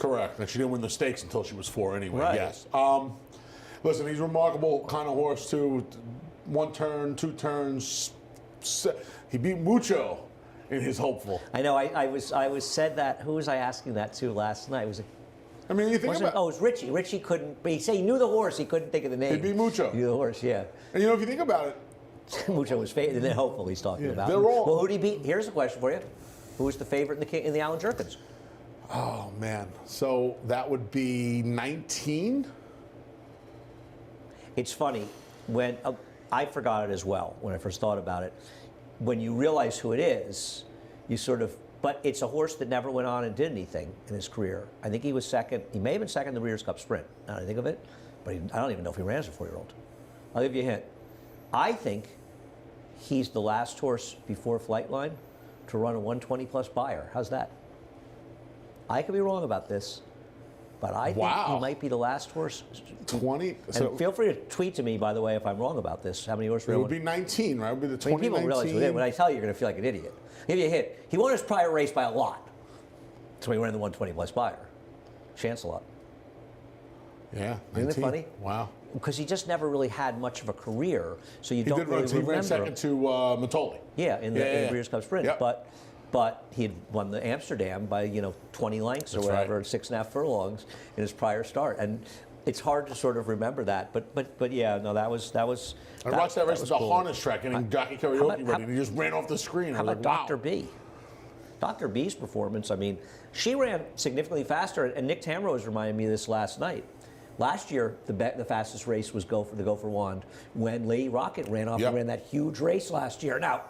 Correct. And she didn't win the stakes until she was 4 anyway. Right. Yes. Listen, he's a remarkable kind of horse too. 1 turn, 2 turns. He beat Mucho in his hopeful. I know. I was said that. Who was I asking that to last night? Was it? I mean, you think about. It was Richie. Richie couldn't. But he said he knew the horse. He couldn't think of the name. He beat Mucho. He knew the horse. Yeah. And you know, if you think about it, Mucho was favorite, and then hopeful he's talking about. they're all. Well, who did he beat? Here's a question for you: who was the favorite in the Allen Jerkins? Oh man, so that would be 19. It's funny when I forgot it as well when I first thought about it. When you realize who it is, you sort of. But it's a horse that never went on and did anything in his career. I think he was second. He may have been second in the Breeders' Cup Sprint. Now I think of it, but I don't even know if he ran as a 4-year-old. I'll give you a hint. I think he's the last horse before Flightline to run a 120-plus buyer. How's that? I could be wrong about this, but I think he might be the last horse. 20. And feel free to tweet to me, by the way, if I'm wrong about this. How many horses? It would be 19, right? It would be the 2019. People realize when I tell you, you're going to feel like an idiot. I'll give you a hint. He won his prior race by a lot. So he ran the 120-plus buyer. Chance a lot. Yeah, 19. Isn't it funny? Wow. Because he just never really had much of a career, so you don't really remember. He ran second to Matoli. Yeah, in the Breeders' Cup Sprint. Yep. But he had won the Amsterdam by 20 lengths or whatever, right. 6.5 furlongs in his prior start, and it's hard to sort of remember that. But yeah, no, that was. I watched that race at the cool. harness track, getting Jockey Karaoke ready. And he just ran off the screen. How about Dr. B? Dr. B's performance. I mean, she ran significantly faster, and Nick Tamrose reminded me of this last night. Last year, the fastest race was the Gopher Wand when Lady Rocket ran off and ran that huge race last year. Now,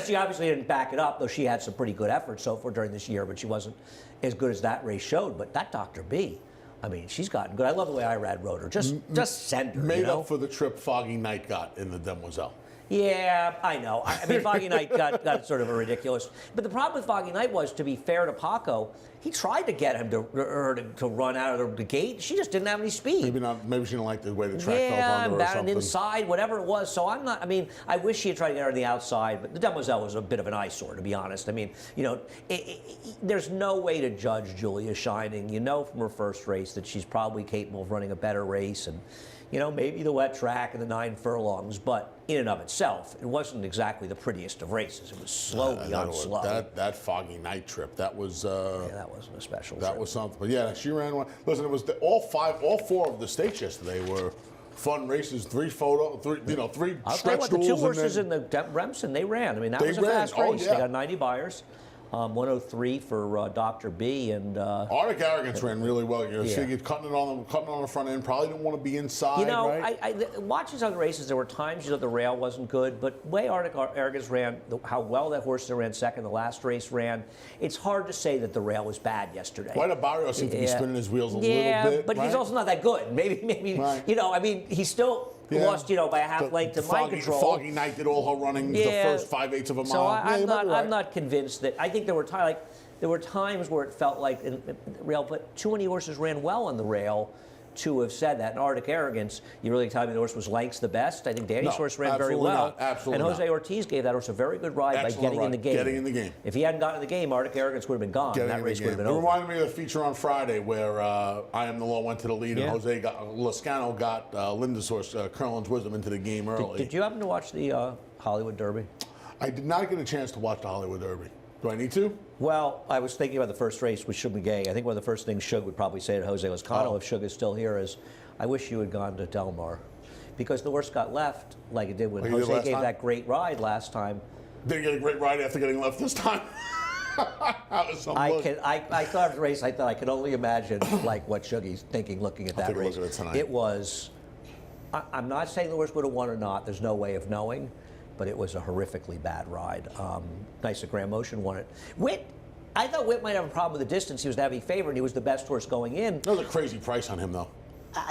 she obviously didn't back it up, though she had some pretty good efforts so far during this year, but she wasn't as good as that race showed. But that Dr. B, I mean, she's gotten good. I love the way Irad rode her. Just send her. Made up for the trip Foggy Night got in the Demoiselle. Yeah, I know. I mean, Foggy Night got sort of a ridiculous. But the problem with Foggy Night was, to be fair to Paco, he tried to get him to run out of the gate. She just didn't have any speed. Maybe not. Maybe she didn't like the way the track felt under her or something. Inside, whatever it was. So I'm not. I mean, I wish she had tried to get her on the outside, but the Demoiselle was a bit of an eyesore, to be honest. I mean, there's no way to judge Julia Shining. You know from her first race that she's probably capable of running a better race, and maybe the wet track and the 9 furlongs, but in and of itself, it wasn't exactly the prettiest of races. It was slow beyond slow. That Foggy Night trip, that was. That wasn't a special trip. That was something. But yeah, she ran one. Listen, it was all 4 of the stakes yesterday were fun races. 3 stretch duels. The 2 horses in the Remsen, they ran. I mean, that was a fast race. They got 90 buyers. 103 for Dr. B and Arctic Arrogance ran really well. She cutting it on the front end. Probably didn't want to be inside. I watching some of the races. There were times the rail wasn't good, but the way Arctic Arrogance ran, how well that horse that ran second, the last race ran. It's hard to say that the rail was bad yesterday. White Barrio seemed to be spinning his wheels a little bit. Yeah, but he's also not that good. Maybe right. I mean, he's still. Lost, by a half length to Mind Control. Foggy Night did all her running the first 5/8 of a mile. So I'm not convinced that. I think there were times where it felt like in the rail, but too many horses ran well on the rail to have said that. In Arctic Arrogance, you really tell me the horse was lengths the best. I think Danny's horse ran very well. Absolutely and Jose Ortiz gave that horse a very good ride by getting in the game. Getting in the game. If he hadn't gotten in the game, Arctic Arrogance would have been gone. That race would have been over. It reminded me of the feature on Friday where I Am the Law went to the lead and Jose Lascano got Linda's horse, Curlin's Wisdom, into the game early. Did you happen to watch the Hollywood Derby? I did not get a chance to watch the Hollywood Derby. Do I need to? Well, I was thinking about the first race with Shug McGay. I think one of the first things Shug would probably say to Jose Lascano, if Shug is still here, is, I wish you had gone to Del Mar. Because the horse got left like it did when Jose gave that great ride last time. Did he get a great ride after getting left this time? I thought of the race, I thought I could only imagine like what Shuggy's thinking looking at that race. It was, I'm not saying the horse would have won or not, there's no way of knowing, but it was a horrifically bad ride. Nice that Graham Motion won it. I thought Witt might have a problem with the distance. He was the heavy favorite, and he was the best horse going in. That was a crazy price on him, though.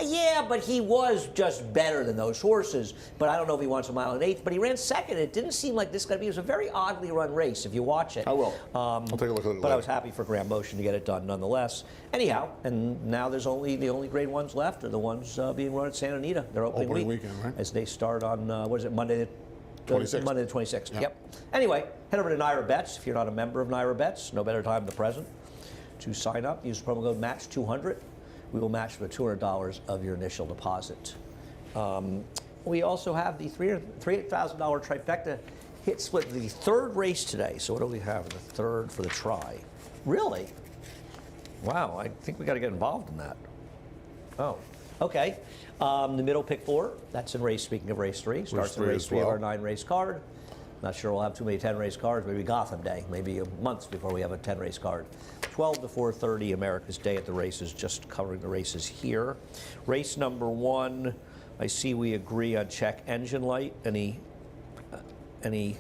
Yeah, but he was just better than those horses. But I don't know if he wants a 1.125. But he ran second. It didn't seem like this it was a very oddly run race if you watch it. I will. I'll take a look at it later. But I was happy for Graham Motion to get it done nonetheless. Anyhow, and now there's the only grade ones left are the ones being run at Santa Anita. Their opening weekend, right? As they start on, Monday the 26th. Monday the 26th. Yep. Anyway, head over to Naira Bets. If you're not a member of Naira Bets, no better time than the present. to sign up. Use the promo code MATCH200. We will match for $200 of your initial deposit. We also have the $3,000 trifecta hit split, the third race today. So what do we have in the third for the try? Really? Wow, I think we got to get involved in that. Oh, okay. The middle pick 4, that's in race, speaking of race 3, starts in race 3 of our 9-race card. Not sure we'll have too many 10-race cards, maybe Gotham Day, maybe months before we have a 10-race card. 12 to 4:30, America's Day at the races, just covering the races here. Race number 1, I see we agree on check engine light. Anything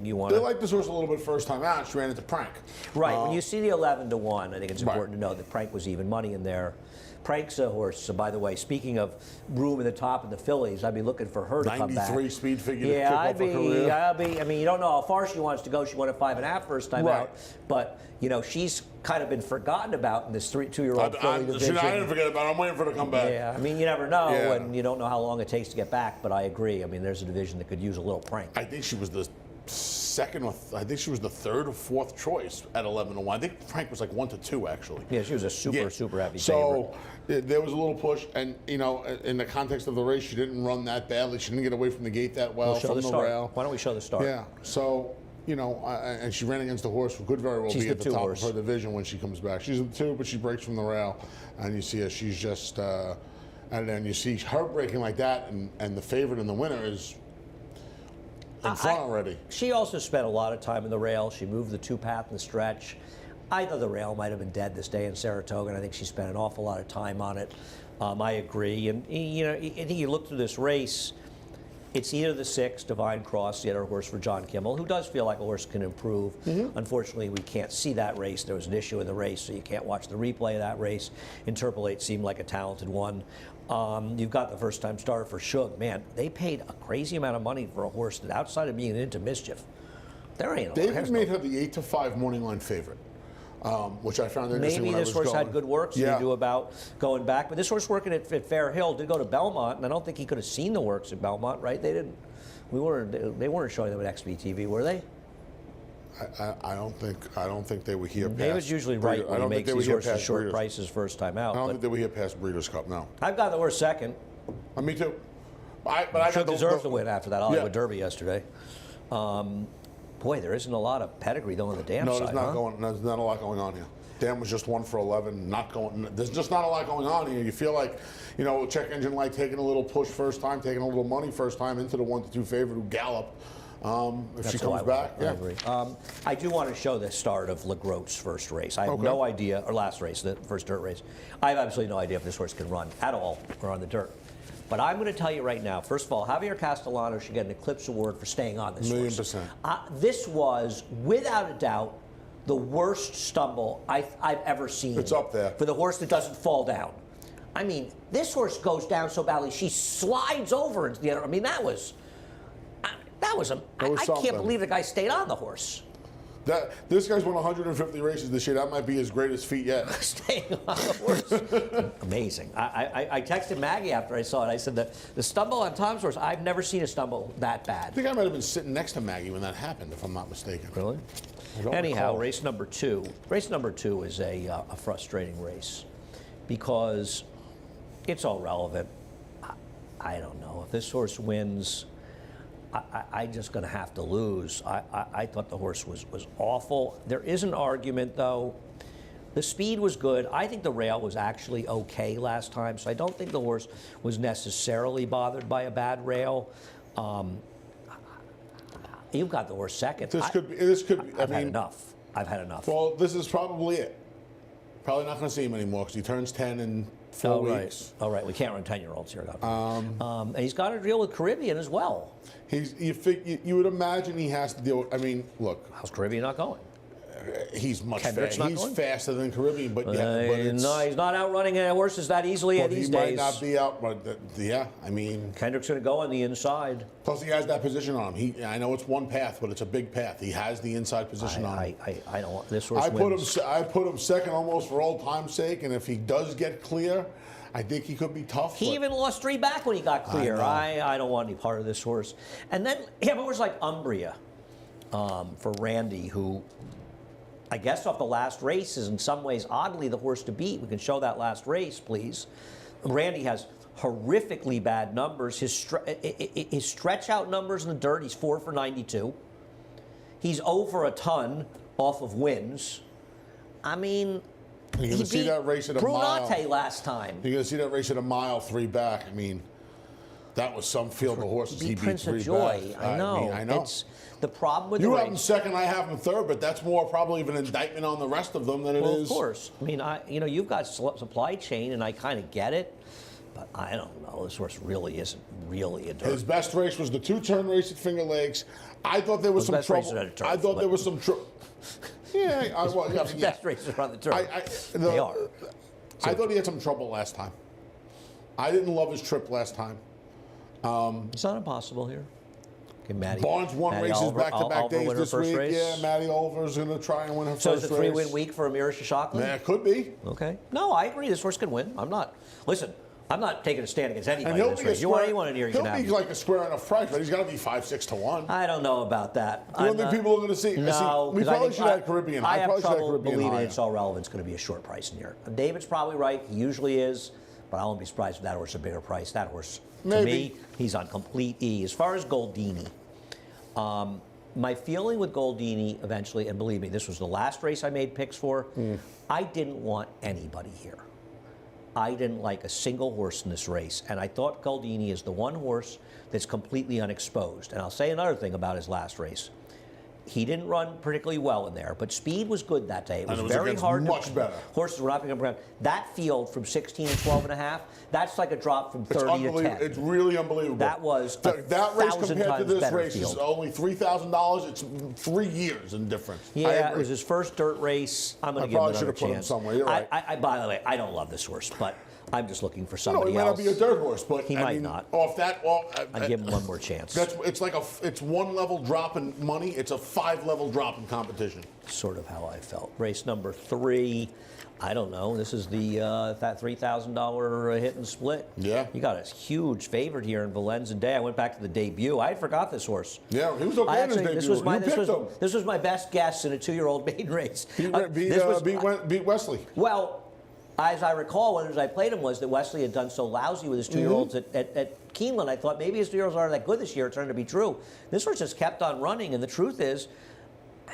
you want They to? like this horse a little bit first time out. She ran into Prank. Right, when you see the 11 to 1, I think it's important to know that Prank was even money in there. Prank's a horse, so by the way, speaking of room in the top of the fillies, I'd be looking for her to come back. 93 speed figure to Yeah, kick I'd off her career. be, I mean, you don't know how far she wants to go. She won at 5.5 first time Right. out, but, you know, she's kind of been forgotten about in this 2-year-old filly division. I didn't forget about her. I'm waiting for her to come back. Yeah, I mean, you never know, Yeah. and you don't know how long it takes to get back, but I agree. I mean, there's a division that could use a little Prank. I think she was the second or I think she was the third or fourth choice at 11 to 1. I think Frank was like 1 to 2 actually. Yeah, she was a super heavy favorite. So there was a little push, and you know, in the context of the race, she didn't run that badly. She didn't get away from the gate that well We'll show from the the start. rail. Why don't we show the start? Yeah. So you know, and she ran against a horse who could very well She's be the at the 2 top horse. of her division when she comes back. She's the 2, but she breaks from the rail, and you see her. She's just, and then you see her breaking like that, and the favorite and the winner is in front already. She also spent a lot of time in the rail. She moved the 2-path in the stretch. I thought the rail might have been dead this day in Saratoga, and I think she spent an awful lot of time on it. I agree. And, you know, I think you look through this race, it's either the 6, Divine Cross, the other horse for John Kimmel, who does feel like a horse can improve. Unfortunately, we can't see that race. There was an issue in the race, so you can't watch the replay of that race. Interpolate seemed like a talented one. You've got the first-time starter for Shug. Man, they paid a crazy amount of money for a horse that, outside of being into mischief, there ain't. David made her the 8 to 5 morning line favorite, which I found interesting. Maybe when I this was horse had going. good work, so Yeah. you knew about going back. But this horse working at Fair Hill did go to Belmont, and I don't think he could have seen the works at Belmont, right? They didn't. They weren't showing them at XBTV, were they? I don't think they were here. David's past usually right Breeder- I when he don't think makes they were these here horses past short Breeders'. prices first time out. I don't But think they were here past Breeders' Cup. No. I've got the horse second. Me too. But I Should got deserve to win after that Hollywood Yeah. Derby yesterday. Boy, there isn't a lot of pedigree though on the dam No, side. there's not huh? going. There's not a lot going on here. Dan was just 1 for 11. Not going. There's just not a lot going on here. You feel like, you know, check engine light taking a little push first time, taking a little money first time into the 1 to 2 favorite who galloped. If she That's who I comes back, want. I agree. I do want to show the start of LeGrot's first race. I have Okay. no idea, or last race, the first dirt race. I have absolutely no idea if this horse can run at all or on the dirt. But I'm going to tell you right now, first of all, Javier Castellano should get an Eclipse Award for staying on this horse. 1,000,000%. This was, without a doubt, the worst stumble I've ever seen. It's up there. For the horse that doesn't fall down. I mean, this horse goes down so badly, she slides over into the other. I mean, that was I can't something. believe the guy stayed on the horse. This guy's won 150 races this year. That might be his greatest feat yet. Staying on the horse. Amazing. I texted Maggie after I saw it. I said, the stumble on Tom's horse, I've never seen a stumble that I bad. think I might have been sitting next to Maggie when that happened, if I'm not mistaken. Really? I don't Anyhow, recall. race number 2. Race number 2 is a frustrating race because it's all relevant. I don't know. If this horse wins, I'm just going to have to lose. I thought the horse was awful. There is an argument, though. The speed was good. I think the rail was actually okay last time, so I don't think the horse was necessarily bothered by a bad rail. You've got the horse second. This could be. I've had enough. I've had enough. Well, this is probably it. Probably not going to see him anymore because he turns 10 in 4 weeks. Oh, right. We can't run 10-year-olds here. And he's got to deal with Caribbean as well. You would imagine he has to deal with. I mean, look, How's Caribbean not going? he's much Kendrick's faster. not He's going? faster than Caribbean, but it's, No, he's not outrunning horses that easily but these he days. might not be out. But yeah, I mean, Kendrick's going to go on the inside. plus he has that position on him. I know it's one path, but it's a big path. He has the inside position on him. I don't want this horse. I wins. put him second almost for old time's sake, and if he does get clear, I think he could be tough. He but- even lost 3 back when he got clear. know. I don't want any part of this horse. And then you have a horse like Umbria for Randy, who I guess off the last race is in some ways oddly the horse to beat. We can show that last race, please. Randy has horrifically bad numbers. His stretch out numbers in the dirt, he's 4 for 92. He's over a ton off of wins. I mean, You're going to see that race at a Brunate mile. last time. You're going to see that race at a mile 3 back. I mean, that was some field of horses he beat Prince 3 of Joy. back. I know. I know. It's the problem with You the have him race. second, I have him third, but that's more probably of an indictment on the rest of them than it Well, is. of course. I mean, you've got supply chain, and I kind of get it, but I don't know. This horse really isn't really a dirt. His best race was the 2-turn race at Finger Lakes. I thought there was some best race trouble. at a turf, I thought but- there was some trouble. Yeah, I was. His best races are on the turf. They are. I thought he had some trouble last time. I didn't love his trip last time. It's not impossible here. Okay, Maddie. Barnes won Maddie races Oliver- back-to-back Oliver days win her this first week. race? Yeah, Maddie Oliver's going to try and win her So first is it race. a 3-win week for Amira Shishakli? Yeah, it could be. Okay. No, I agree. This horse can win. Listen, I'm not taking a stand against anybody And in he'll this be a race. You want square. anyone in here, you He'll can be have. like a square enough price, but he's got to be 5-6 to 1. I don't know about that. You don't think people are going to see? No, we 'cause I probably think should have Caribbean. I have probably should have trouble Caribbean believing higher. it's all relevant. It's going to be a short price in here. David's probably right. He usually is, but I won't be surprised if that horse is a bigger price. That horse, to Maybe. me, he's on complete E. As far as Goldini, my feeling with Goldini eventually, and believe me, this was the last race I made picks for. I didn't want anybody here. I didn't like a single horse in this race, and I thought Goldini is the one horse that's completely unexposed. And I'll say another thing about his last race. He didn't run particularly well in there, but speed was good that day. It was, And it was very against hard. much better. Horses were not picking up ground. That field from 16 and 12 and a half, that's like a drop from 30 It's to unbelievable. 10. It's really unbelievable. That was a that race 1,000 compared to times this better race is field. only $3,000. It's 3 years in difference. I Yeah, it agree. was his first dirt race. I'm going I to give him probably another should have put him chance. somewhere. You're right. By the way, I don't love this horse, but I'm just looking for No, somebody he might else. not be a dirt horse, but He I might mean, not. Off that, I'd give him one more chance. it's like it's 1 level drop in money. It's a 5 level drop in competition. Sort of how I felt. Race number 3. I don't know. This is the that $3,000 hit and split. Yeah. You got a huge favorite here in Valenza Day. I went back to the debut. I forgot this horse. Yeah, he was okay I in his actually, debut. this was my You picked him. this was my best guess in a 2-year-old maiden race. Beat Wesley. Well, as I recall, when I played him, was that Wesley had done so lousy with his 2-year-olds at Keeneland. I thought maybe his 2-year-olds aren't that good this year. It turned to be true. This horse just kept on running, and the truth is,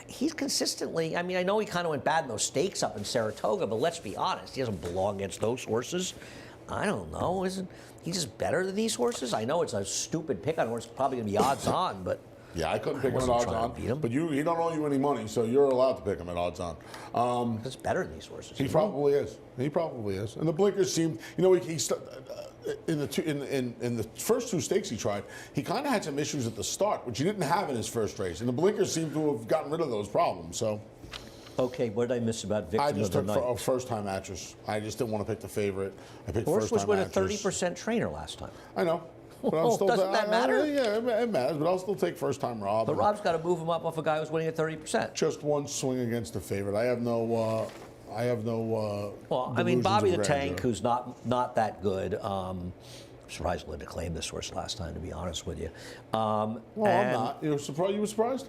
he's consistently. I mean, I know he kind of went bad in those stakes up in Saratoga, but let's be honest, he doesn't belong against those horses. I don't know. Isn't he just better than these horses? I know it's a stupid pick on horse, probably going to be odds on, but. Yeah, I couldn't pick him at wasn't odds trying on. to beat him. But he don't owe you any money, so you're allowed to pick him at odds on. That's better than these horses. He probably is. He probably is. And the blinkers seemed, in the first 2 stakes he tried, he kind of had some issues at the start, which he didn't have in his first race. And the blinkers seem to have gotten rid of those problems. So Okay, what did I miss about Victim I just of the took Night? a first-time actress. I just didn't want to pick the favorite. I picked Horse was first-time with a actress. 30% trainer last time. I know. But I'm Oh, still doesn't that matter? Yeah, it matters. But I'll still take first-time Rob. But Rob's got to move him up off a guy who's winning at 30%. Just one swing against the favorite. I have no. Well, I mean, delusions Bobby of the grandeur. Tank, who's not that good. Surprised Linda claimed this horse last time, to be honest with you. Well, I'm not. You were surprised? You were surprised?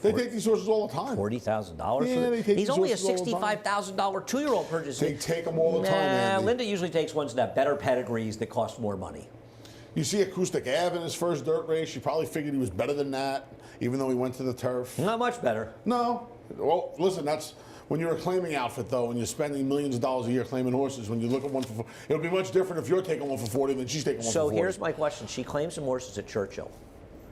They take these horses all the time. $40,000 Yeah, for they this. take He's these only a horses all the time. $65,000 2-year-old purchase. They take them all the time, Andy. Linda usually takes ones that have better pedigrees that cost more money. You see Acoustic Ave in his first dirt race. You probably figured he was better than that, even though he went to the turf. Not much better. No. Well, listen, that's when you're a claiming outfit, though, and you're spending millions of dollars a year claiming horses. When you look at one for, it'll be much different if you're taking one for 40 than she's taking one So for 40. here's my question. She claims some horses at Churchill.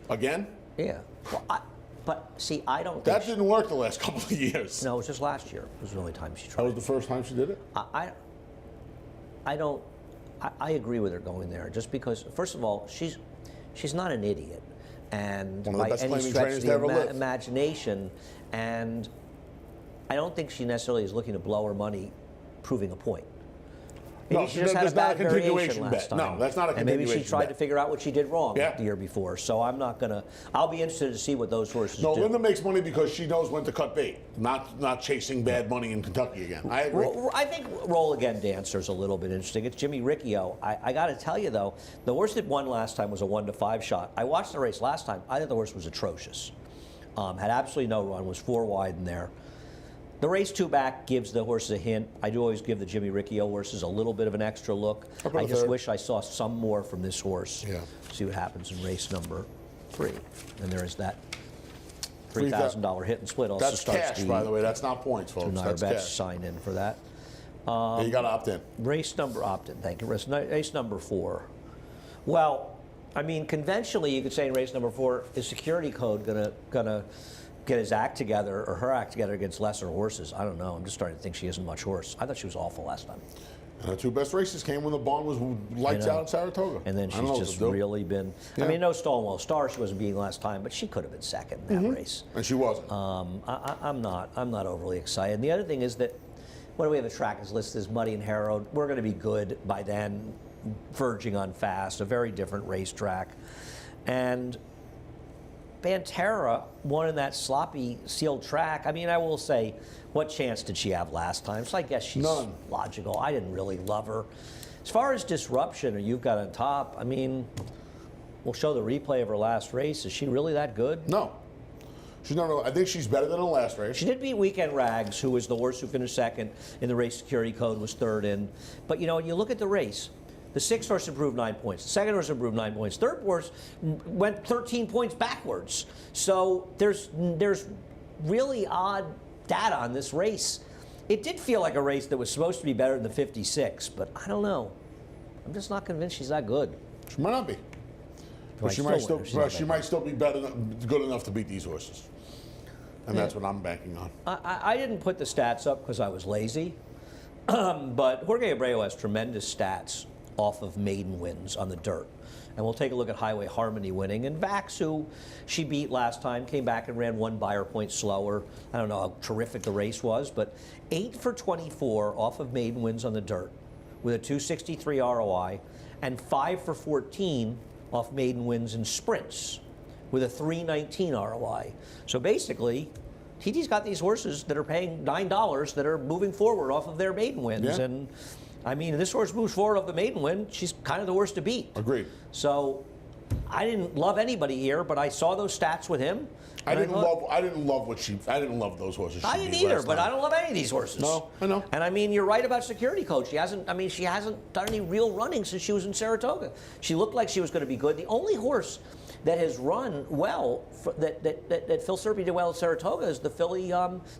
Again? Yeah. Well, but see, I don't think That didn't work the last couple of years. No, it was just last year. It was the only time she That tried. was the first time she did it? I agree with her going there, just because, first of all, she's not an idiot, and One of the by best any claiming stretch trainers of to the ever live. imagination, and I don't think she necessarily is looking to blow her money proving a point. Maybe No, she just had a there's not bad a variation continuation last bet. time. No, that's not a And maybe she continuation tried bet. to figure out what she did wrong Yeah. the year before. So I'm not gonna. I'll be interested to see what those horses No, do. Linda makes money because she knows when to cut bait, not chasing bad money in Kentucky again. I agree. I think Roll Again Dancer's a little bit interesting. It's Jimmy Riccio. I got to tell you, though, the horse that won last time was a 1-5 shot. I watched the race last time. I thought the horse was atrocious. Had absolutely no run, was 4 wide in there. The race 2 back gives the horses a hint. I do always give the Jimmy Riccio horses a little bit of an extra look. I just wish I saw some more from this horse. Yeah. See what happens in race number 3. And there is that $3,000 hit and split. Also That's starts cash, by the way. That's not points, folks. That's Bets cash. sign in for that. Yeah, you got to opt in. Race number opt-in, thank you. Race number 4. Well, I mean, conventionally, you could say in race number 4, is Security Code gonna get his act together or her act together against lesser horses? I don't know. I'm just starting to think she isn't much horse. I thought she was awful last time. And the 2 best races came when the barn was lights out in Saratoga. And then she's just really been. Yeah. I mean, no Stonewall Star. She wasn't beating last time, but she could have been second in that race. And she wasn't. I'm not overly excited. And the other thing is that what do we have? The track is listed as muddy and harrowed. We're going to be good by then, verging on fast. A very different racetrack, and Banterra won in that sloppy sealed track. I mean, I will say, what chance did she have last time? So I guess she's none. Logical. I didn't really love her. As far as disruption, or you've got on top, I mean, we'll show the replay of her last race. Is she really that good? No. She's not. I think she's better than the last race. She did beat Weekend Rags, who was the horse who finished second in the race. Security Code was third in. But you know, you look at the race. The 6th horse improved 9 points. The 2nd horse improved 9 points. 3rd horse went 13 points backwards. So there's really odd data on this race. It did feel like a race that was supposed to be better than the 56, but I don't know. I'm just not convinced she's that good. She might not be. But she might still be good enough to beat these horses. And that's what I'm banking on. I didn't put the stats up because I was lazy, but Jorge Abreu has tremendous stats off of maiden wins on the dirt. And we'll take a look at Highway Harmony winning. And Vax, who she beat last time, came back and ran 1 buyer point slower. I don't know how terrific the race was, but 8 for 24 off of maiden wins on the dirt with a 263 ROI, and 5 for 14 off maiden wins in sprints with a 319 ROI. So basically, TT's got these horses that are paying $9 that are moving forward off of their maiden wins. Yeah. And I mean, if this horse moves forward off the maiden win, she's kind of the horse to beat. Agreed. So I didn't love anybody here, but I saw those stats with him. I didn't love those horses. I didn't either, but I don't love any of these horses. No, I know. And I mean, you're right about Security Code. She hasn't done any real running since she was in Saratoga. She looked like she was going to be good. The only horse that has run well, that Phil Serpy did well at Saratoga, is the filly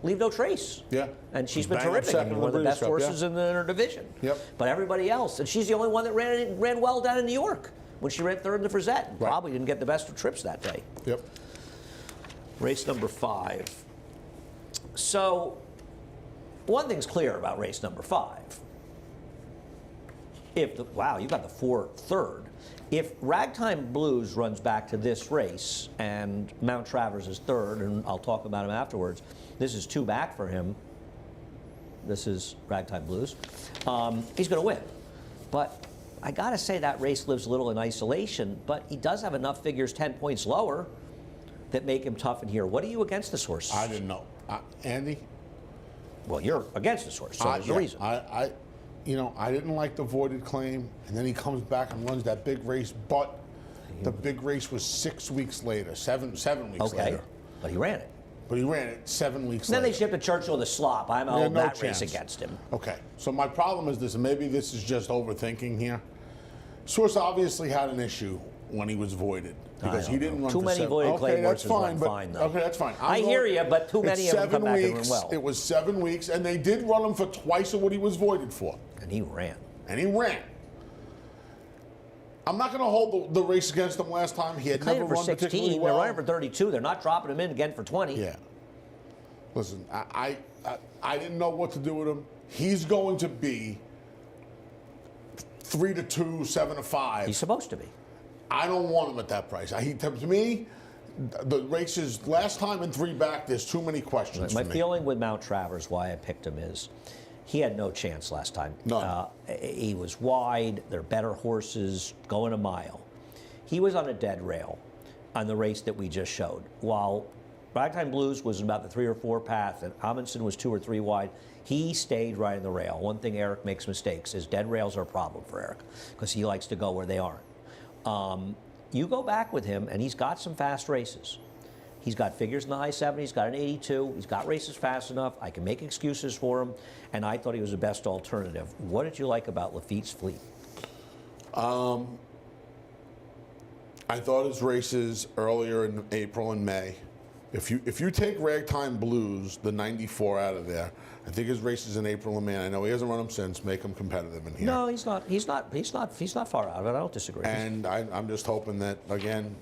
Leave No Trace. Yeah. And she's been Bang up terrific. second One of the in the best Breeders' Cup, horses in her division. Yep. But everybody else, and she's the only one that ran well down in New York when she ran 3rd in the Frizette. Right. Probably didn't get the best of trips that day. Yep. Race number 5. So, one thing's clear about race number 5. Wow, you got the 3rd. If Ragtime Blues runs back to this race and Mount Travers is 3rd, and I'll talk about him afterwards, this is 2 back for him. This is Ragtime Blues. He's going to win. But I got to say that race lives a little in isolation, but he does have enough figures 10 points lower that make him tough in here. What are you against this horse? I didn't know. Andy? Well, you're against this horse, so there's a reason. I didn't like the voided claim, and then he comes back and runs that big race, but the big race was 6 weeks later, seven weeks later. But he ran it. But he ran it 7 weeks Then later. they shipped to Churchill the slop. I'm no that chance. race against him. Okay, so my problem is this, and maybe this is just overthinking here. Source obviously had an issue when he was voided because he didn't run too for many 7. voided claim Okay, that's horses fine, run but fine, though. okay, that's fine. I hear you, but too many of them come back and run well. It was 7 weeks, and they did run him for twice of what he was voided for. And he ran. I'm not going to hold the race against him last time. He had never for run 16. particularly well. They're running for 32. They're not dropping him in again for 20. Yeah. Listen, I didn't know what to do with him. He's going to be 3-2, 7-5. He's supposed to be. I don't want him at that price. To me, the races last time and 3 back, there's too many questions. My feeling with Mount Travers, why I picked him, is he had no chance last time. None. He was wide. They're better horses going a mile. He was on a dead rail on the race that we just showed. While Ragtime Blues was about the 3 or 4 path, and Amundsen was 2 or 3 wide, he stayed right in the rail. One thing Eric makes mistakes is dead rails are a problem for Eric because he likes to go where they aren't. You go back with him, and he's got some fast races. He's got figures in the high 70s, he's got an 82, he's got races fast enough. I can make excuses for him, and I thought he was the best alternative. What did you like about Lafitte's fleet? I thought his races earlier in April and May. If you take Ragtime Blues, the 94 out of there, I think his races in April and May. I know he hasn't run them since. Make him competitive in here. No, he's not. He's not far out of it. I don't disagree. And I'm just hoping that again,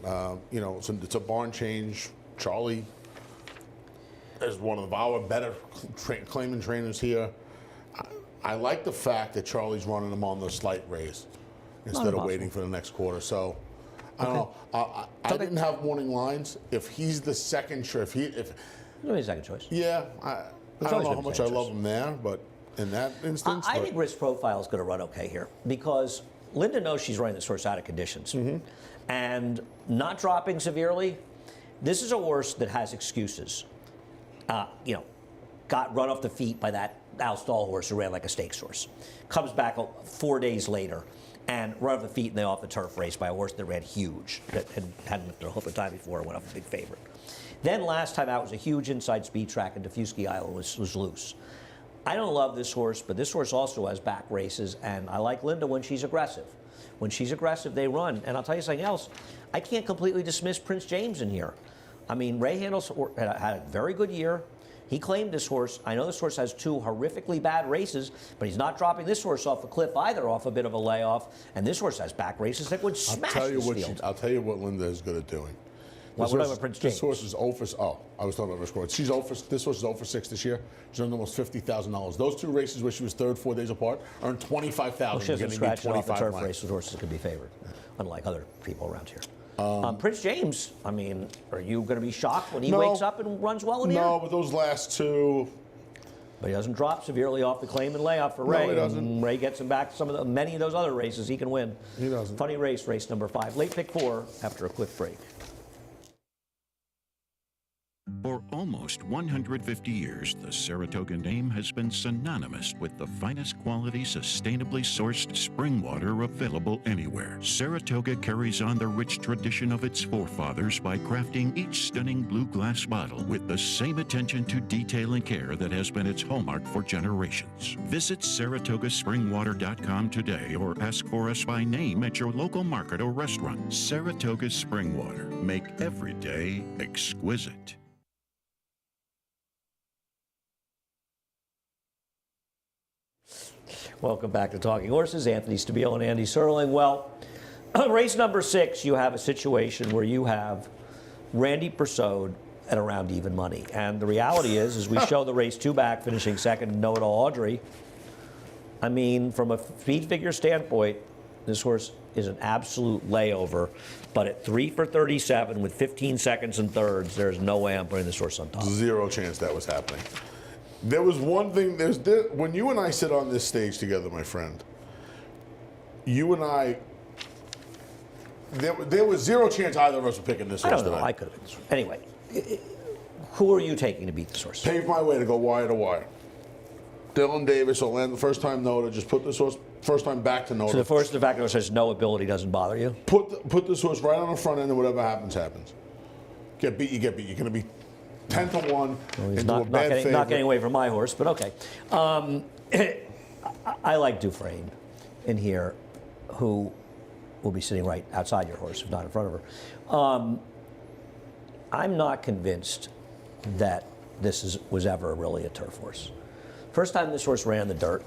it's a barn change. Charlie is one of our better claiming trainers here. I like the fact that Charlie's running them on the slight raise instead of waiting for the next quarter. So. I don't know. I didn't have morning lines. If he's the second choice, He's a second choice. Yeah, I don't know how much I love him there, but in that instance, I think Risk Profile is going to run okay here because Linda knows she's running this horse out of conditions, and not dropping severely. This is a horse that has excuses. Got run off the feet by that Al Stall horse who ran like a stakes horse. Comes back 4 days later and run off the feet and they off the turf race by a horse that ran huge, that hadn't looked a whole time before and went off a big favorite. Then last time out was a huge inside speed track and Diffusky Island was loose. I don't love this horse, but this horse also has back races, and I like Linda when she's aggressive. When she's aggressive, they run. And I'll tell you something else, I can't completely dismiss Prince James in here. I mean, Ray Handels had a very good year. He claimed this horse. I know this horse has 2 horrifically bad races, but he's not dropping this horse off a cliff either, off a bit of a layoff. And this horse has back races that would smash this field. I'll tell you what Linda is good at doing. What about Prince James? This horse is 0 for. Oh, I was talking about Risk. This horse is 0 for 6 this year. She's earned almost $50,000. Those 2 races where she was third 4 days apart earned $25,000. Well, she doesn't scratch it off the turf race with horses that could be favored, unlike other people around here. Prince James, I mean, are you going to be shocked when he wakes up and runs well in here? No, but those last 2. But he doesn't drop severely off the claim and layoff for Ray. No, he doesn't. And Ray gets him back to many of those other races he can win. He doesn't. Funny race, race number 5. Late pick 4 after a quick break. For almost 150 years, the Saratoga name has been synonymous with the finest quality, sustainably sourced spring water available anywhere. Saratoga carries on the rich tradition of its forefathers by crafting each stunning blue glass bottle with the same attention to detail and care that has been its hallmark for generations. Visit SaratogaSpringwater.com today or ask for us by name at your local market or restaurant. Saratoga Spring Water. Make every day exquisite. Welcome back to Talking Horses. Anthony Stabile and Andy Serling. Well, race number 6, you have a situation where you have Randy Persaud at around even money. And the reality is we show the race 2 back, finishing second, Know-It-All Audrey. I mean, from a speed figure standpoint, this horse is an absolute layover. But at 3 for 37 with 15 seconds and thirds, there's no way I'm putting this horse on top. 0 chance that was happening. There was one thing, when you and I sit on this stage together, my friend, you and I, there was 0 chance either of us were picking this horse I don't know. today. I could have been. Anyway, who are you taking to beat this horse? Paved my way to go wire to wire. Dylan Davis, Orlando, first time Noda, just put this horse, first time back to Noda. So the fact that it says no ability doesn't bother you? Put this horse right on the front end and whatever happens, happens. Get beat, you get beat. You're going to be 10 to 1 Well, he's into a bad favorite. not getting away from my horse, but okay. I like Dufresne in here, who will be sitting right outside your horse, if not in front of her. I'm not convinced that this was ever really a turf horse. First time this horse ran in the dirt,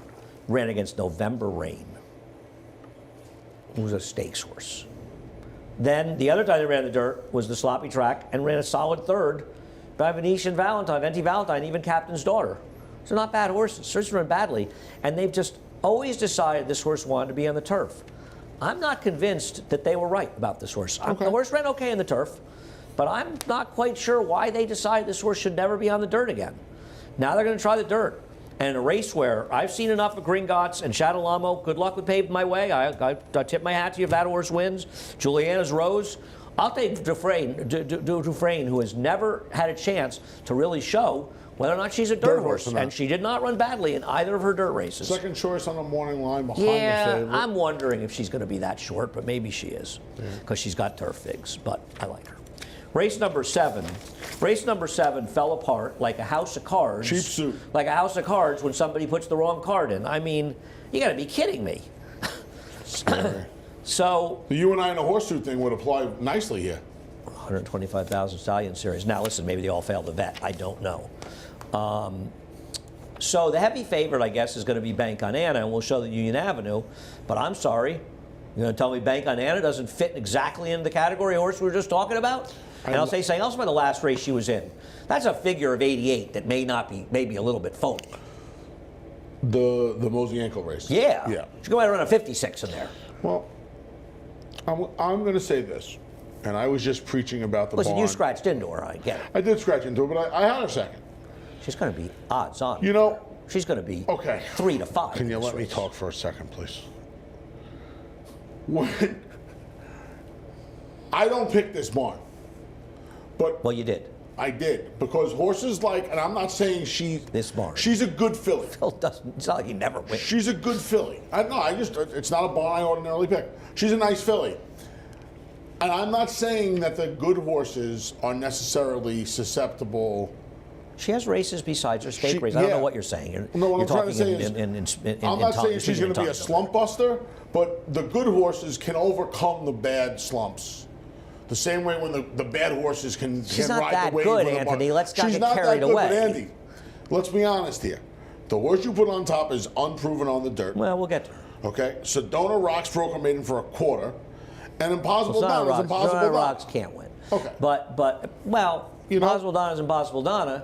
ran against November Rain. It was a stakes horse. Then the other time they ran in the dirt was the sloppy track and ran a solid third by Venetian Valentine, Venti Valentine, even Captain's Daughter. So not bad horses. Horses run badly, and they've just always decided this horse wanted to be on the turf. I'm not convinced that they were right about this horse. Okay. The horse ran okay in the turf, but I'm not quite sure why they decided this horse should never be on the dirt again. Now they're going to try the dirt. And in a race where I've seen enough of Gringotts and Shadowlamo, good luck with paving my way. I tip my hat to you if that horse wins. Juliana's Rose. I'll take Dufresne, who has never had a chance to really show whether or not she's a dirt horse. And she did not run badly in either of her dirt races. Second choice on the morning line behind the favorite. I'm wondering if she's going to be that short, but maybe she is, because she's got turf figs, but I like her. Race number 7. Race number 7 fell apart like a house of cards. Cheap suit. Like a house of cards when somebody puts the wrong card in. I mean, you got to be kidding me. Scary. So You and I in a horseshoe thing would apply nicely here. 125,000 Stallion Series. Now, listen, maybe they all failed the vet. I don't know. So the heavy favorite, I guess, is going to be Bank on Anna, and we'll show the Union Avenue. But I'm sorry. You're going to tell me Bank on Anna doesn't fit exactly into the category of horse we were just talking about? And I'll say something else about the last race she was in. That's a figure of 88 that may not be, maybe a little bit phony. The Mosey ankle race. Yeah. Yeah. She go out and run a 56 in there. Well, I'm going to say this, and I was just preaching about the Listen, barn. you scratched into her, I get it. I did scratch into it, but I had a second. She's going to be odds on. You know, She's going to be okay. 3 to 5. Can you in this let me race. talk for a second, please? When I don't pick this barn, but Well, you did. I did, because horses like, and I'm not saying This barn. she's a good filly. Phil doesn't. It's not like he never wins. She's a good filly. It's not a barn I ordinarily pick. She's a nice filly. And I'm not saying that the good horses are necessarily susceptible. She has races besides her stake She- race. I don't know yeah. what you're saying. No, what You're I'm trying to say is, I'm not saying she's going to be a slump buster, but the good horses can overcome the bad slumps. The same way when the bad horses can not ride that the wave good, with a Anthony. barn. Let's not She's get not carried that good, away. But Andy, let's be honest here. The horse you put on top is unproven on the dirt. Well, we'll get to her. Okay, Sedona Rocks broke her maiden for a quarter, and Impossible Well, Donna is Impossible Sedona Donna. Rocks can't win. Okay. But well, You know- Impossible Donna's Impossible Donna.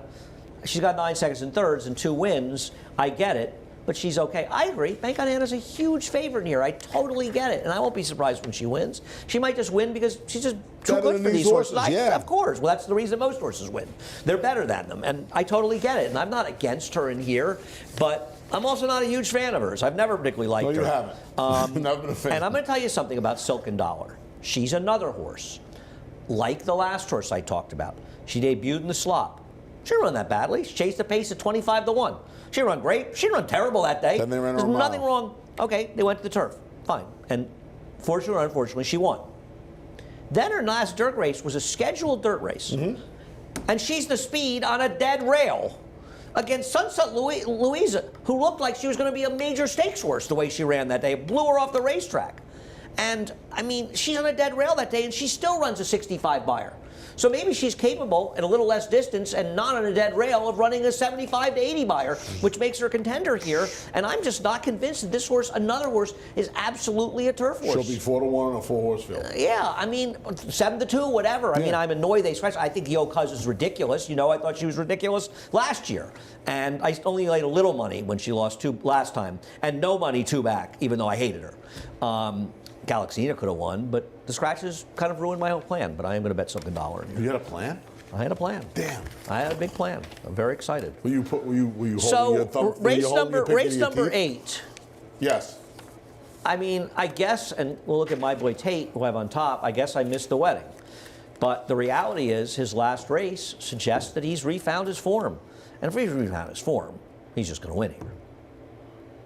She's got 9 seconds and thirds and 2 wins. I get it, but she's okay. I agree. Bank on Anna's a huge favorite here. I totally get it, and I won't be surprised when she wins. She might just win because she's just too Better good than for these these horses. horses, yeah. Of course. Well, that's the reason most horses win. They're better than them, and I totally get it. And I'm not against her in here, but I'm also not a huge fan of hers. I've never particularly liked No, her. you haven't. Never been a fan. And I'm going to tell you something about Silken Dollar. She's another horse, like the last horse I talked about. She debuted in the slop. She didn't run that badly. She chased the pace at 25 to 1. She didn't run great. She didn't run terrible that day. Then they ran her There's a mile. nothing wrong. Okay, they went to the turf. Fine. And fortunately or unfortunately, she won. Then her last dirt race was a scheduled dirt race. Mm-hmm. And she's the speed on a dead rail against Sunset Louisa, who looked like she was going to be a major stakes horse the way she ran that day. It blew her off the racetrack. And, I mean, she's on a dead rail that day, and she still runs a 65 buyer. So maybe she's capable at a little less distance and not on a dead rail of running a 75 to 80 buyer, which makes her a contender here. And I'm just not convinced that this horse, another horse, is absolutely a turf horse. She'll be 4-1 in a 4-horse field. Yeah, I mean, 7 to 2, whatever. I mean, Yeah. I'm annoyed they scratched. I think Yo Cuz is ridiculous. You know, I thought she was ridiculous last year. And I only laid a little money when she lost 2 last time, and no money 2 back, even though I hated her. Galaxina could have won, but the scratches kind of ruined my whole plan. But I am going to bet Silken Dollar. You had a plan? I had a plan. Damn. I had a big plan. I'm very excited. Were you holding your So thumb? Were you race holding your number pick into your teeth? 8. Yes. I mean, I guess, and we'll look at my boy Tate, who I have on top, I guess I missed the wedding. But the reality is his last race suggests that he's refound his form. And if he's refound his form, he's just going to win here.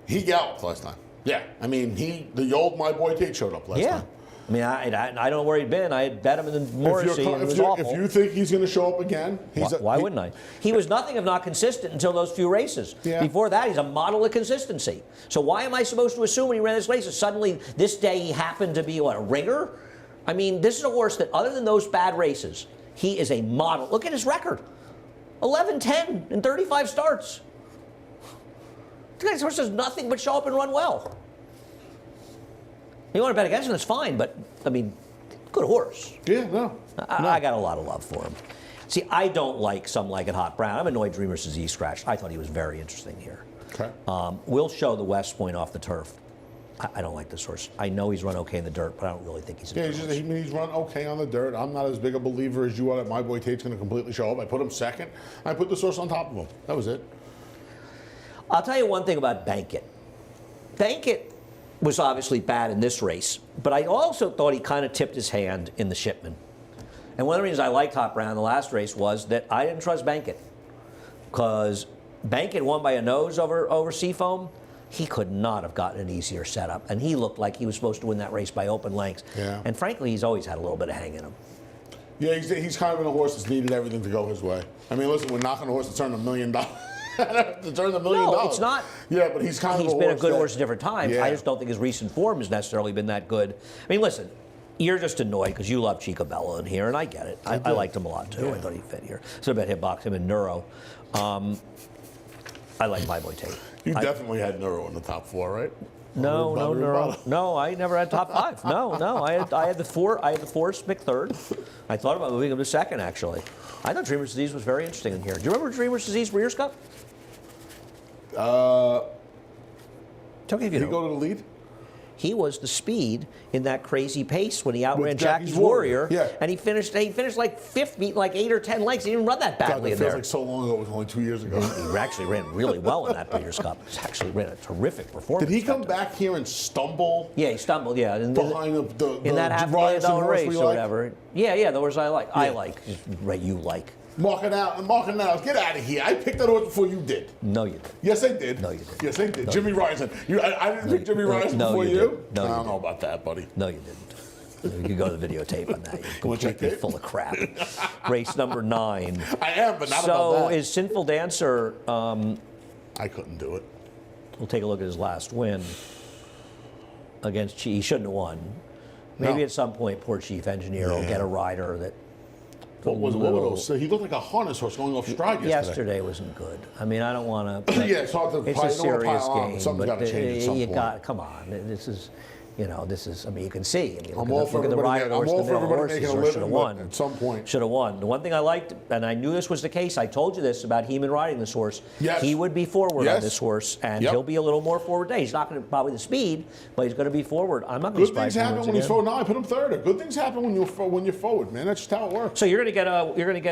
He galloped last time. Yeah. I mean, the old My Boy Tate showed up last time. I mean, I don't know where he'd been. I had bet him in the Morrissey, and it was awful. If you think he's going to show up again, Why wouldn't I? He was nothing if not consistent until those few races. Yeah. Before that, he's a model of consistency. So why am I supposed to assume when he ran this race that suddenly this day he happened to be, a ringer? I mean, this is a horse that, other than those bad races, he is a model. Look at his record. 11-10 in 35 starts. This horse does nothing but show up and run well. You want to bet against him, that's fine, but, I mean, good horse. Yeah, no. I got a lot of love for him. See, I don't like Some Like It Hot Brown. I'm annoyed Dreamer's Disease scratched. I thought he was very interesting here. Okay. We'll show the West Point off the turf. I don't like this horse. I know he's run okay in the dirt, but I don't really think he's a Yeah, good horse. he's run okay on the dirt. I'm not as big a believer as you are that My Boy Tate's going to completely show up. I put him second. I put this horse on top of him. That was it. I'll tell you one thing about Bankit. Bankit was obviously bad in this race, but I also thought he kind of tipped his hand in the Shipman. And one of the reasons I liked Hot Brown in the last race was that I didn't trust Bankit, because Bankit won by a nose over Seafoam. He could not have gotten an easier setup, and he looked like he was supposed to win that race by open lengths. Yeah. And frankly, he's always had a little bit of hang in him. Yeah, he's kind of been a horse that's needed everything to go his way. I mean, listen, we're not going to horse to turn $1 million. To turn $1 million. No, it's not. Yeah, but he's kind of He's been a good horse at different times. Yeah. I just don't think his recent form has necessarily been that good. I mean, listen, you're just annoyed because you love Chico Bella in here, and I get it. I liked him a lot, too. Yeah. I thought he fit here. So about hitbox him and Neuro. I like My Boy Tate. You definitely had Neuro in the top 4, right? No, Boundary Neuro. Bottom. No, I never had top 5. No. I had the Forrest Mick third. I thought about moving him to second, actually. I thought Dreamer's Disease was very interesting in here. Do you remember Dreamer's Disease Breeders' Cup? Tell me if you Did he know. go to the lead? He was the speed in that crazy pace when he outran With Jackie's Jackie's Warrior. Warrior, yeah. And he finished like fifth, like 8 or 10 lengths. He didn't run that God, badly that in feels there. like so long ago. It was only 2 years ago. He actually ran really well in that Breeders' Cup. He actually ran a terrific performance. Did he come that time. back here and stumble Yeah, he stumbled. Yeah, in behind in that $500,000 Ryerson horse race we or like? whatever. Yeah, the horse I like. I Yeah. like. Right, you like. Marking out. Get out of here. I picked that horse before you did. No, you didn't. Yes, I did. No, you didn't. Yes, I did. No, Jimmy you Ryerson. I didn't pick Jimmy Ryerson no, before you you? didn't. No, I you don't know didn't. about that, buddy. No, you didn't. You can go to the videotape on that. You're Wanna check completely tape? full of crap. Race number 9. I am, but not about So that. is Sinful Dancer. I couldn't do it. We'll take a look at his last win against Chief. He shouldn't have won. Maybe No. at some point, poor Chief Engineer will Yeah. get a rider that. What was those? He looked like a harness horse going off stride yesterday. Yesterday wasn't good. I mean, I don't want to. Yeah, it's hard to It's pile- a you don't wanna serious pile on, but game, something's but gotta change at some you point. got. Come on, this is. I mean, you can see. I mean, I'm all for look at the everybody rider. I'm all for everybody making a living, should have but won. at some point. Should have won. The one thing I liked, and I knew this was the case. I told you this about Heeman riding this horse. Yes. He would be forward on Yes. this horse, and Yep. he'll be a little more forward today. He's not going to probably the speed, but he's going to be forward. I'm not going to Good surprise things him happen once when he's again. forward. No, I put him third. Good things happen when you're forward, man. That's just how it works. So you're going to get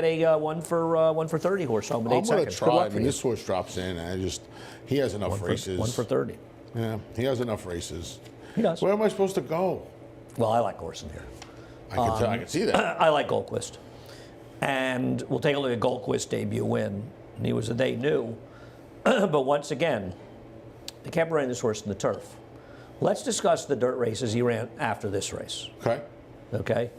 a 1 for 30 horse home in 8 I'm gonna seconds. Good try. luck I for mean, you. this horse drops in, and he has enough races. 1 for 30. Yeah, he has enough races. He does. Where am I supposed to go? Well, I like horse in here. I can see that. I like Goldquist. And we'll take a look at Goldquist's debut win. And he was a they knew. But once again, they kept running this horse in the turf. Let's discuss the dirt races he ran after this race. Okay. Okay?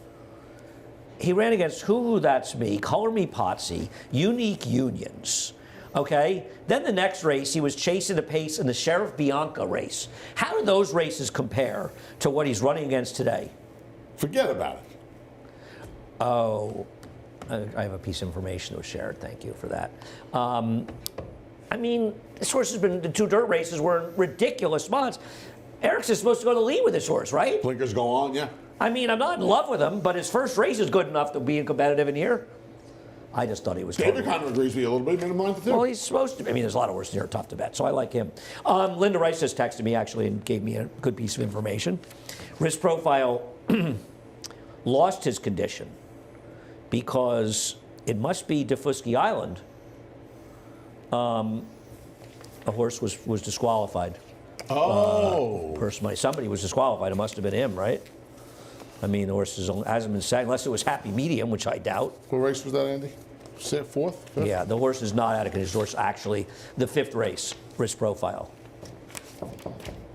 He ran against Who That's Me, Color Me Potsy, Unique Unions. Okay? Then the next race, he was chasing the pace in the Sheriff Bianca race. How do those races compare to what he's running against today? Forget about it. Oh, I have a piece of information that was shared. Thank you for that. I mean, this horse has been, the 2 dirt races were in ridiculous spots. Ericsson's supposed to go to the lead with this horse, right? Blinkers go on, yeah. I mean, I'm not in love with him, but his first race is good enough to be competitive in here. I just thought he was David totally. kind of agrees with you a little bit. He made him line to 2. Well, he's supposed to. I mean, there's a lot of horses here tough to bet, so I like him. Linda Rice just texted me actually and gave me a good piece of information. Risk Profile lost his condition because it must be Defusky Island. A horse was disqualified. Somebody was disqualified. It must have been him, right? I mean, the horse hasn't been set unless it was Happy Medium, which I doubt. What race was that, Andy? 4th? 5th? Yeah, the horse is not out of condition. The horse actually the 5th race, Risk Profile.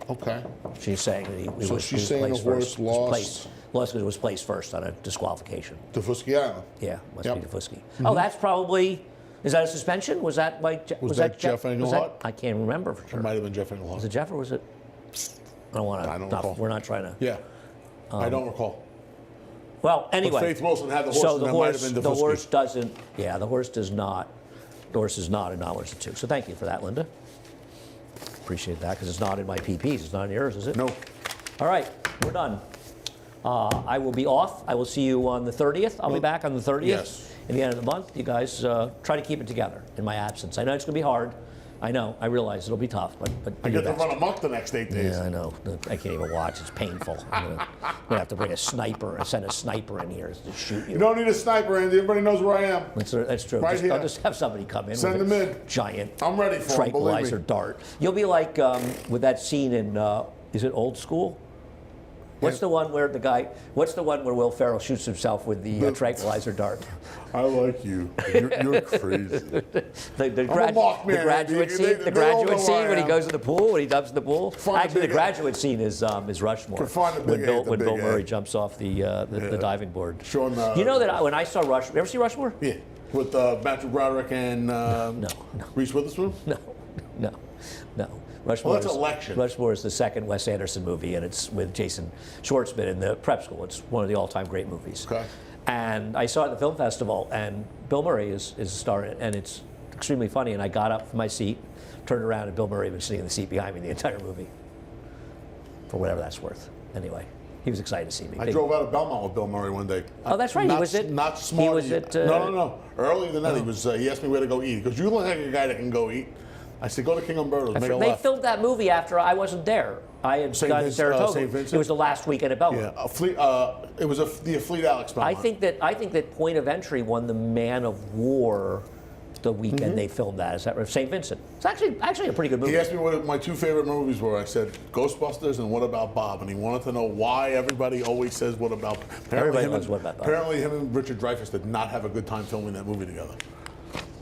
Okay. She's saying that he So was, she's he was saying the placed horse first. lost- Lost because it was placed first on a disqualification. Defusky Island. Yeah, must Yep. be Defusky. Oh, that's probably. Is that a suspension? Was that like? Was that Jeff Engelhart? I can't remember for sure. It might have been Jeff Was Engelhart. it Jeff or was it? I don't want to. I don't recall. We're not trying to. Yeah. I don't recall. Well, anyway. Faith Wilson had the horse, So and the that might horse, have been the Defusky. horse doesn't. Yeah, the horse does not. The horse is not in hours of 2. So thank you for that, Linda. Appreciate that because it's not in my PPs. It's not in yours, is it? No. All right, we're done. I will be off. I will see you on the 30th. I'll be back on the 30th. Yes. At the end of the month, you guys try to keep it together in my absence. I know it's going to be hard. I know. I realize it'll be tough, but I do your get to best. run amok the next 8 days. Yeah, I know. I can't even watch. It's painful. I'm gonna have to bring a sniper. Send a sniper in here to shoot you. You don't need a sniper, Andy. Everybody knows where I am. That's true. Right I'll here. just have somebody come in Send with them a in. giant I'm ready for 'em, believe me. tranquilizer dart. You'll be like with that scene in, is it Old School? What's the one where Will Ferrell shoots himself with the tranquilizer dart? I like you. You're crazy. The graduate scene. The They all graduate know scene I when he am. goes in the pool, when he dumps in the pool. Find the Actually, the big graduate scene is Rushmore. Find the when big Bill, A, the when big Bill A. Murray jumps off the diving board. Showing the- You know that when I saw Rushmore, you ever see Rushmore? Yeah, with Matthew Broderick and No. Reese Witherspoon. No. Rushmore, Well, that's Election. Rushmore is the second Wes Anderson movie, and it's with Jason Schwartzman in the prep school. It's one of the all-time great movies. Okay. And I saw it at the film festival, and Bill Murray is a star in it, and it's extremely funny. And I got up from my seat, turned around, and Bill Murray was sitting in the seat behind me the entire movie. For whatever that's worth. Anyway, he was excited to see me. I drove out of Belmont with Bill Murray one day. Oh, that's right. He Not, was at. not smart. He was at. No. Earlier than that, he asked me where to go eat. He goes, "You look like a guy that can go eat." I said, "Go to King Umberto's, make a They left." filmed that movie after I wasn't there. I had St. gone to Vincent- Saratoga. St. Vincent? It was the last weekend at Belmont. Yeah, it was the Fleet Alex Belmont. I think that Point of Entry won the Man of War the weekend they filmed that. Is that right? St. Vincent. It's actually a pretty good movie. He asked me what my two favorite movies were. I said Ghostbusters and What About Bob, and he wanted to know why everybody always says What About Bob. Everybody loves What About Bob. Apparently, him and Richard Dreyfuss did not have a good time filming that movie together.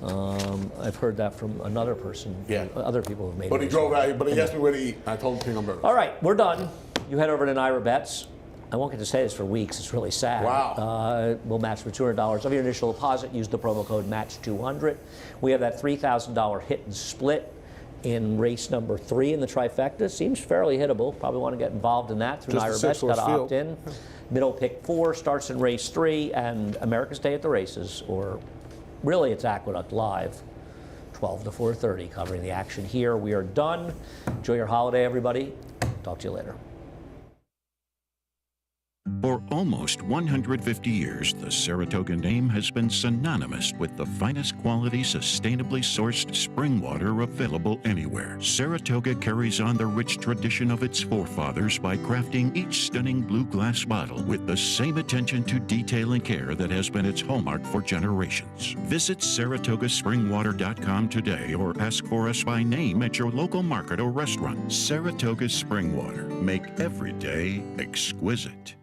I've heard that from another person. Yeah. Other people have made But he movies. drove out. But he asked me where to eat. I told him King Umberto's. All right, we're done. You head over to Naira Bets. I won't get to say this for weeks. It's really sad. Wow. We'll match for $200 of your initial deposit. Use the promo code MATCH200. We have that $3,000 hit and split in race number 3 in the trifecta. Seems fairly hittable. Probably want to get involved in that through Just a Naira Bets. six-horse Got to opt field. in. Middle pick 4 starts in race 3, and America's Day at the Races, or really it's Aqueduct Live. 12 to 4:30, covering the action here. We are done. Enjoy your holiday, everybody. Talk to you later. For almost 150 years, the Saratoga name has been synonymous with the finest quality, sustainably sourced spring water available anywhere. Saratoga carries on the rich tradition of its forefathers by crafting each stunning blue glass bottle with the same attention to detail and care that has been its hallmark for generations. Visit SaratogaSpringwater.com today or ask for us by name at your local market or restaurant. Saratoga Spring Water. Make every day exquisite.